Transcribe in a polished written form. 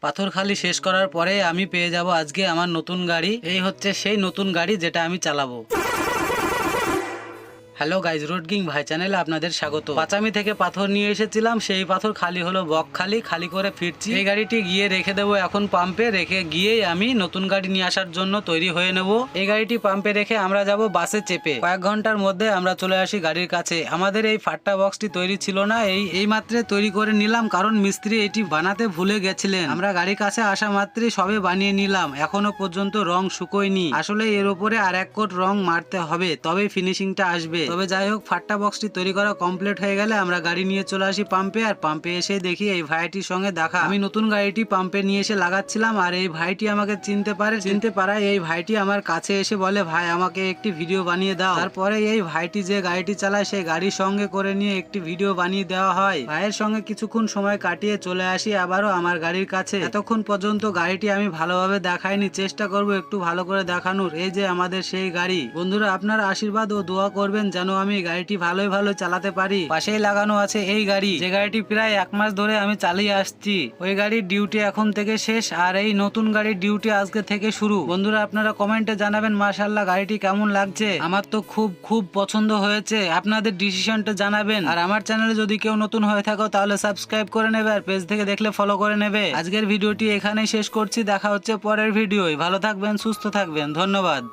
পাথরখালি শেষ করার পরে আমি পেয়ে যাব আজকে আমার নতুন গাড়ি। এই হচ্ছে সেই নতুন গাড়ি যেটা আমি চালাবো। হ্যালো গাইজ, রোড কিং ভাই চ্যানেলে আপনাদের স্বাগত। পাঁচামি থেকে পাথর নিয়ে এসেছিলাম, সেই পাথর খালি হলো বকখালি, খালি করে ফিরছি। এই গাড়িটি গিয়ে রেখে দেবো এখন পাম্পে, রেখে গিয়েই আমি নতুন গাড়ি নিয়ে আসার জন্য তৈরি হয়ে নেব। এই গাড়িটি পাম্পে রেখে আমরা যাব বাসে চেপে। কয়েক ঘন্টার মধ্যে আমরা চলে আসি গাড়ির কাছে। আমাদের এই ফাট্টা বক্সটি তৈরি ছিল না, এই মাত্রে তৈরি করে নিলাম, কারণ মিস্ত্রি এটি বানাতে ভুলে গেছিলেন। আমরা গাড়ির কাছে আসা মাত্রই সবে বানিয়ে নিলাম, এখনো পর্যন্ত রং শুকোয়নি। আসলে এর উপরে আর এক কোট রং মারতে হবে, তবে ফিনিশিংটা আসবে। তবে যাই হোক, ফাট্টা বক্সটি তৈরি করা কমপ্লিট হয়ে গেলে আমরা গাড়ি নিয়ে চলে আসি পাম্পে। আর পাম্পে এসে দেখি এই ভাইটির সঙ্গে দেখা। আমি নতুন গাড়িটি পাম্পে নিয়ে এসে লাগাচ্ছিলাম, আর এই ভাইটি আমাকে চিনতে পারায় এই ভাইটি আমার কাছে এসে বলে, ভাই আমাকে একটি ভিডিও বানিয়ে দাও। তারপরে এই ভাইটি যে গাড়িটি চালায় সেই গাড়ির সঙ্গে করে নিয়ে একটি ভিডিও বানিয়ে দেওয়া হয়। ভাইয়ের সঙ্গে কিছুক্ষণ সময় কাটিয়ে চলে আসি আবারও আমার গাড়ির কাছে। এতক্ষণ পর্যন্ত গাড়িটি আমি ভালোভাবে দেখাইনি, চেষ্টা করব একটু ভালো করে দেখানোর। এই যে আমাদের সেই গাড়ি। বন্ধুরা, আপনারা আশীর্বাদ ও দোয়া করবেন যেন আমি গাড়িটি ভালো চালাতে পারি। পাশেই লাগানো আছে এই গাড়ি, যে গাড়িটি প্রায় 1 মাস ধরে আমি চালিয়ে আসছি। ওই গাড়ির ডিউটি এখন থেকে শেষ, আর এই নতুন গাড়ির ডিউটি আজকে থেকে শুরু। বন্ধুরা, আপনারা কমেন্টে জানাবেন মাশাআল্লাহ গাড়িটি কেমন লাগছে। আমার তো খুব পছন্দ হয়েছে, আপনাদের ডিসিশনটা জানাবেন। আর আমার চ্যানেলে যদি কেউ নতুন হয়ে থাকো তাহলে সাবস্ক্রাইব করে নেবে, আর পেজ থেকে দেখলে ফলো করে নেবে। আজকের ভিডিওটি এখানেই শেষ করছি, দেখা হচ্ছে পরের ভিডিওয়। ভালো থাকবেন, সুস্থ থাকবেন, ধন্যবাদ।